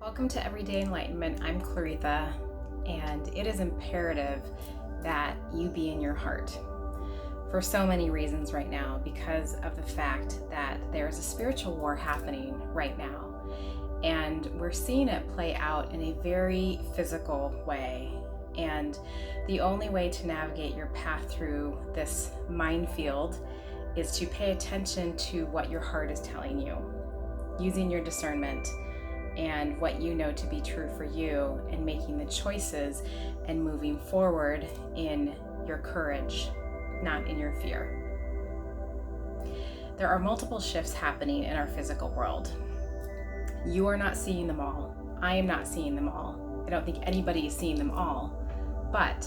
Welcome to Everyday Enlightenment. I'm Claritha, and it is imperative that you be in your heart for so many reasons right now, because of the fact that there's a spiritual war happening right now, and we're seeing it play out in a very physical way. And the only way to navigate your path through this minefield is to pay attention to what your heart is telling you, using your discernment and what you know to be true for you, and making the choices and moving forward in your courage, not in your fear. There are multiple shifts happening in our physical world. You are not seeing them all. I am not seeing them all. I don't think anybody is seeing them all, but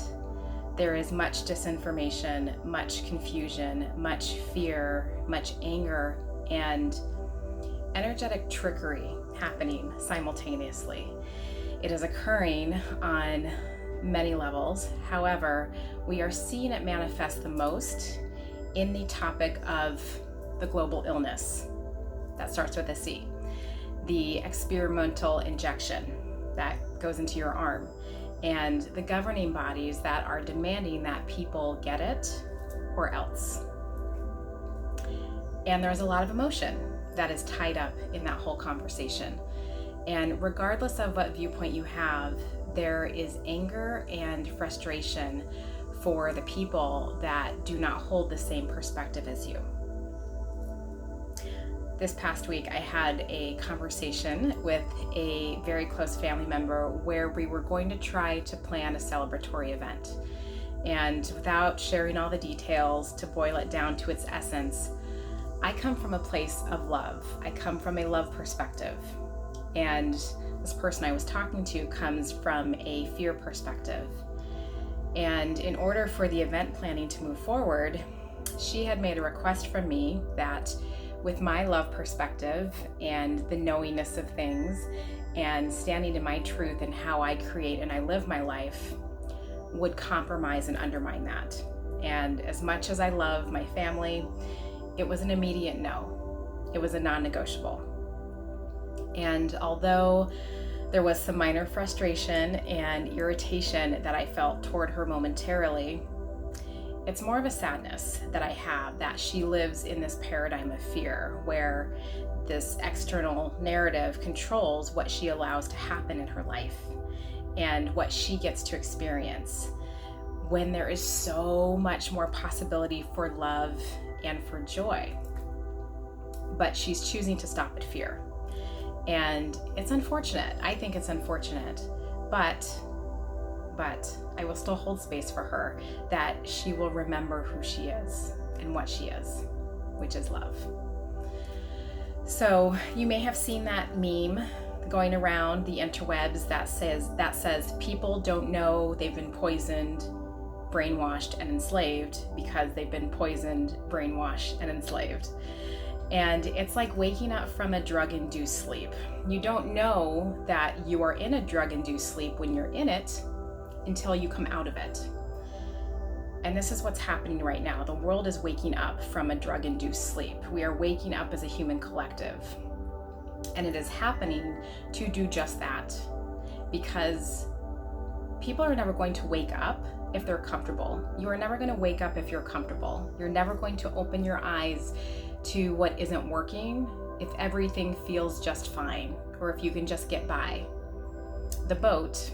there is much disinformation, much confusion, much fear, much anger, and energetic trickery happening simultaneously. It is occurring on many levels. However, we are seeing it manifest the most in the topic of the global illness that starts with a C, the experimental injection that goes into your arm, and the governing bodies that are demanding that people get it or else. And there's a lot of emotion that is tied up in that whole conversation. And regardless of what viewpoint you have, there is anger and frustration for the people that do not hold the same perspective as you. This past week, I had a conversation with a very close family member where we were going to try to plan a celebratory event. And without sharing all the details, to boil it down to its essence, I come from a place of love. I come from a love perspective. And this person I was talking to comes from a fear perspective. And in order for the event planning to move forward, she had made a request from me that with my love perspective and the knowingness of things and standing in my truth and how I create and I live my life, would compromise and undermine that. And as much as I love my family, it was an immediate no. It was a non-negotiable. And although there was some minor frustration and irritation that I felt toward her momentarily, it's more of a sadness that I have that she lives in this paradigm of fear where this external narrative controls what she allows to happen in her life and what she gets to experience, when there is so much more possibility for love and for joy. But she's choosing to stop at fear. And it's unfortunate. I think it's unfortunate. But I will still hold space for her, that she will remember who she is and what she is, which is love. So you may have seen that meme going around the interwebs that says people don't know they've been poisoned, brainwashed, and enslaved because they've been poisoned, brainwashed, and enslaved. And it's like waking up from a drug-induced sleep. You don't know that you are in a drug-induced sleep when you're in it until you come out of it. And this is what's happening right now. The world is waking up from a drug-induced sleep. We are waking up as a human collective. And it is happening to do just that, because people are never going to wake up if they're comfortable. You are never going to wake up if you're comfortable. You're never going to open your eyes to what isn't working if everything feels just fine, or if you can just get by. The boat,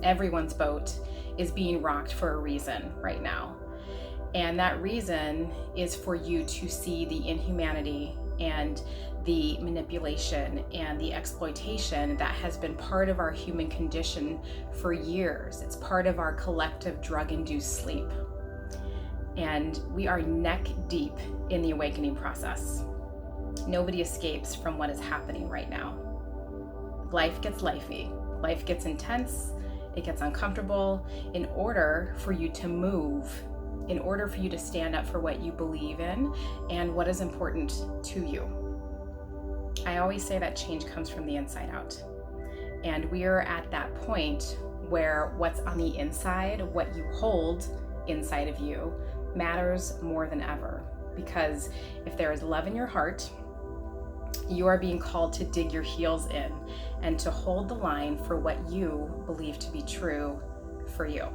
everyone's boat, is being rocked for a reason right now. And that reason is for you to see the inhumanity and the manipulation and the exploitation that has been part of our human condition for years. It's part of our collective drug-induced sleep. And we are neck deep in the awakening process. Nobody escapes from what is happening right now. Life gets lifey. Life gets intense. It gets uncomfortable. In order for you to move, in order for you to stand up for what you believe in and what is important to you. I always say that change comes from the inside out. And we are at that point where what's on the inside, what you hold inside of you, matters more than ever. Because if there is love in your heart, You are being called to dig your heels in and to hold the line for what you believe to be true for you.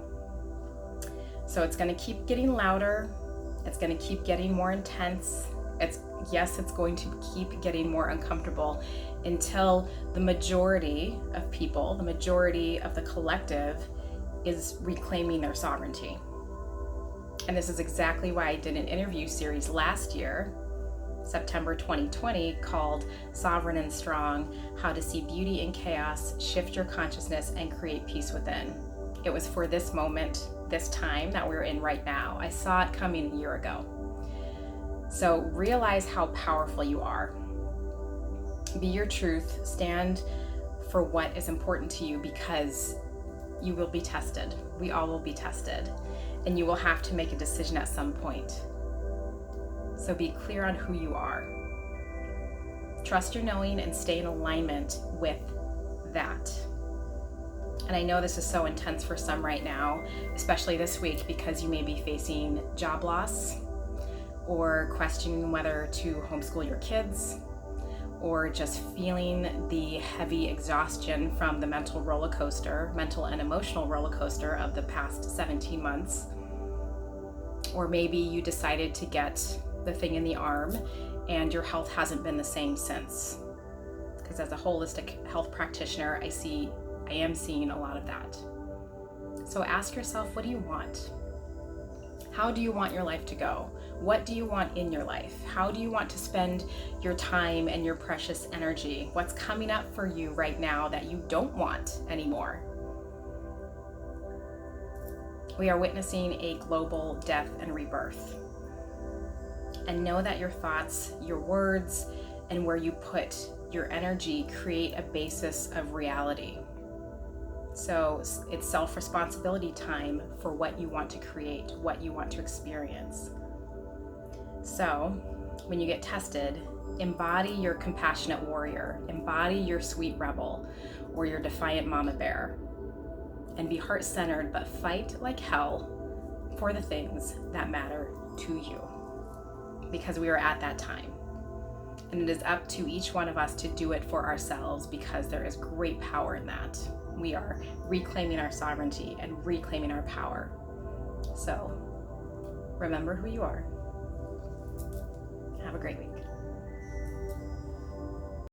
So it's going to keep getting louder. It's going to keep getting more intense. It's going to keep getting more uncomfortable until the majority of people, the majority of the collective, is reclaiming their sovereignty. And this is exactly why I did an interview series last year, September 2020, called Sovereign and Strong: How to See Beauty in Chaos, Shift Your Consciousness, and Create Peace Within. It was for this moment, this time that we're in right now. I saw it coming a year ago. So realize how powerful you are. Be your truth. Stand for what is important to you, because you will be tested. We all will be tested. And you will have to make a decision at some point. So be clear on who you are. Trust your knowing and stay in alignment with that. And I know this is so intense for some right now, especially this week, because you may be facing job loss, or questioning whether to homeschool your kids, or just feeling the heavy exhaustion from the mental and emotional roller coaster of the past 17 months. Or maybe you decided to get the thing in the arm and your health hasn't been the same since. Because as a holistic health practitioner, I am seeing a lot of that. So ask yourself, what do you want? How do you want your life to go? What do you want in your life? How do you want to spend your time and your precious energy? What's coming up for you right now that you don't want anymore? We are witnessing a global death and rebirth. And know that your thoughts, your words, and where you put your energy create a basis of reality. So it's self-responsibility time for what you want to create, what you want to experience. So when you get tested, embody your compassionate warrior, embody your sweet rebel, or your defiant mama bear, and be heart-centered, but fight like hell for the things that matter to you. Because we are at that time. And it is up to each one of us to do it for ourselves, because there is great power in that. We are reclaiming our sovereignty and reclaiming our power. So remember who you are. Have a great week.